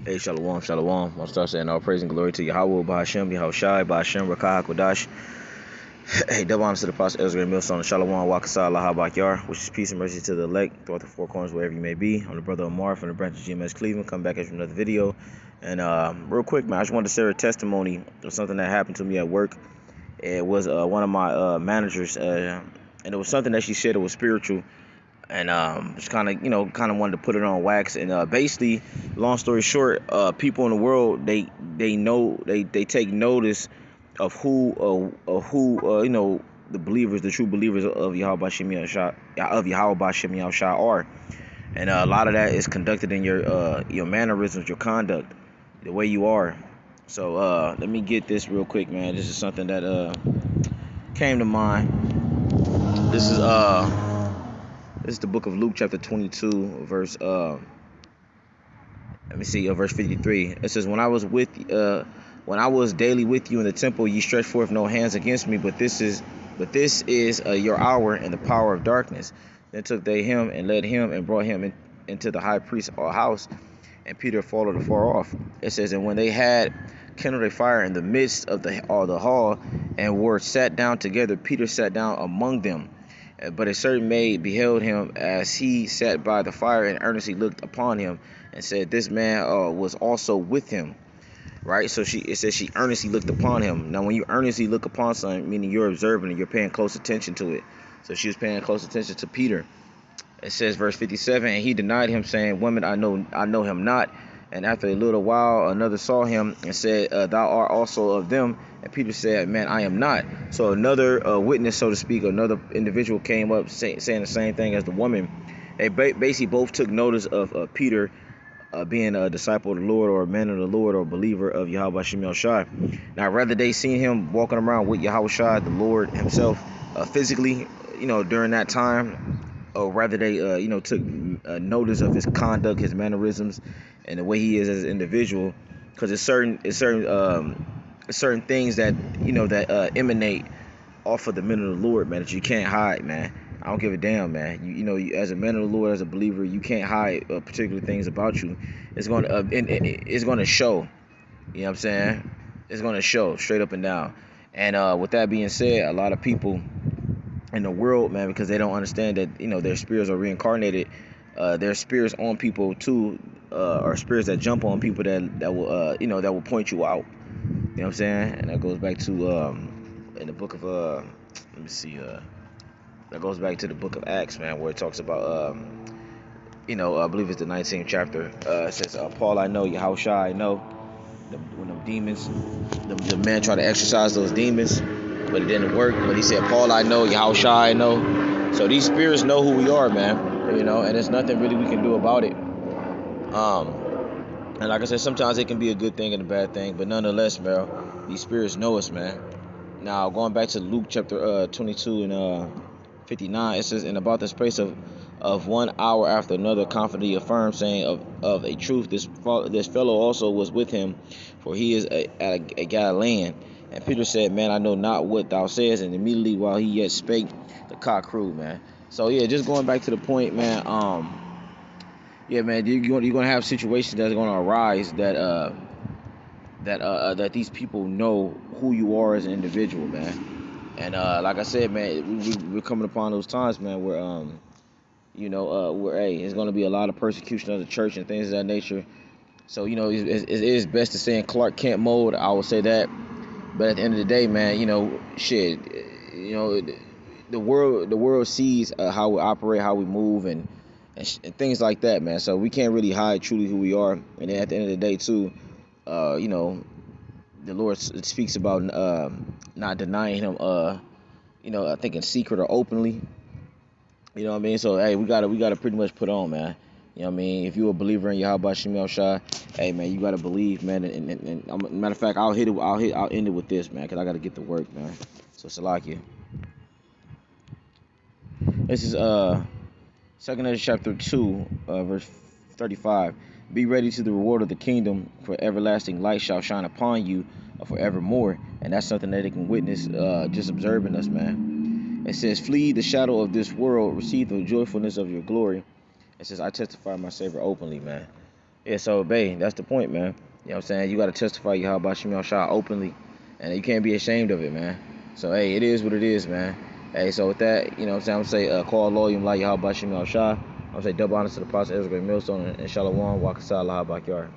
Hey, shalom, shalom. I'll start saying all praise and glory to Yahweh, Bahashem, Yahushai, Bahashem, Rakah, Kodash. Hey, double honors to the Apostle Ezra Millstone, Shalom, Wakasah, Lahabak Yar, which is peace and mercy to the elect throughout the four corners, wherever you may be. I'm the brother Omar from the branch of GMS Cleveland. Come back after another video. And real quick, man, I just wanted to share a testimony of something that happened to me at work. It was one of my managers, and it was something that she said it was spiritual. And just kind of wanted to put it on wax. And basically, long story short, people in the world they take notice of who the believers, the true believers of Yahweh Shem Shah of Yahweh Shem Shah are. And a lot of that is conducted in your mannerisms, your conduct, the way you are. So let me get this real quick, man. This is something that came to mind. This is This is the book of Luke, chapter 22, verse verse 53. It says, when I was daily with you in the temple, ye stretched forth no hands against me, but this is your hour and the power of darkness. Then took they him and led him and brought him into the high priest's house, and Peter followed afar off. It says, and when they had kindled a fire in the midst of the hall, and were sat down together, Peter sat down among them. But a certain maid beheld him as he sat by the fire, and earnestly looked upon him, and said, this man was also with him. Right? So it says she earnestly looked upon him. Now, when you earnestly look upon something, meaning you're observing and you're paying close attention to it. So she was paying close attention to Peter. It says, verse 57, and he denied him, saying, woman, I know him not. And after a little while, another saw him and said, thou art also of them. And Peter said, man, I am not. So another witness, so to speak, another individual came up saying the same thing as the woman. They basically both took notice of Peter being a disciple of the Lord, or a man of the Lord, or a believer of Yahweh Shem Shai. Now, rather they seen him walking around with Yahweh Shai, the Lord himself, physically, during that time, or rather they, took notice of his conduct, his mannerisms, and the way he is as an individual, because it's certain things that emanate off of the men of the Lord, man, that you can't hide, man. I don't give a damn, man. You as a man of the Lord, as a believer, you can't hide particular things about you. It's going to it's going to show. You know what I'm saying? It's going to show straight up and down. And with that being said, a lot of people in the world, man, because they don't understand that their spirits are reincarnated. Their spirits on people too, are spirits that jump on people that will point you out. You know what I'm saying? And that goes back to in the book of let me see that goes back to the book of Acts, man, where it talks about I believe it's the 19th chapter. It says, Paul I know, Yahushua I know. When the demons, the man tried to exorcise those demons, but it didn't work. But he said, Paul I know, Yahushua I know. So these spirits know who we are, man. And there's nothing really we can do about it. And like I said, sometimes it can be a good thing and a bad thing, but nonetheless, bro, these spirits know us, man. Now, going back to Luke chapter 22 and 59, it says, and about this place of 1 hour after another confidently affirmed, saying of a truth, this fellow also was with him, for he is a Galilean. And Peter said, man, I know not what thou sayest. And immediately while he yet spake, the cock crew, man. So yeah, just going back to the point, man. Yeah, man, you're gonna have situations that's gonna arise that these people know who you are as an individual, man. And like I said, man, we're coming upon those times, man, where where it's gonna be a lot of persecution of the church and things of that nature. So it is best to stay in Clark Kent mode. I would say that. But at the end of the day, man, the world sees how we operate, how we move, and things like that, man. So we can't really hide truly who we are. And then at the end of the day, too, the Lord speaks about not denying Him, I think in secret or openly. You know what I mean? So hey, we gotta pretty much put on, man. You know what I mean? If you're a believer in Yahweh Shem Shai, hey man, you gotta believe, man. And matter of fact, I'll end it with this, man, because I gotta get to work, man. So Salakia. This is 2nd Ezra chapter 2, verse 35. Be ready to the reward of the kingdom, for everlasting light shall shine upon you forevermore. And that's something that they can witness just observing us, man. It says, flee the shadow of this world, receive the joyfulness of your glory. It says, I testify my Savior openly, man. Yeah, so Bay, that's the point, man. You know what I'm saying? You gotta testify Yahweh Shemel Shah openly, and you can't be ashamed of it, man. So hey, it is what it is, man. Hey, so with that, you know what I'm saying? I'm gonna say call loyal like Yahweh Shemel Shah. I'm gonna say double honors to the Prophet Ezra Millstone and Shalom, Wakasah, Allah Bakyar.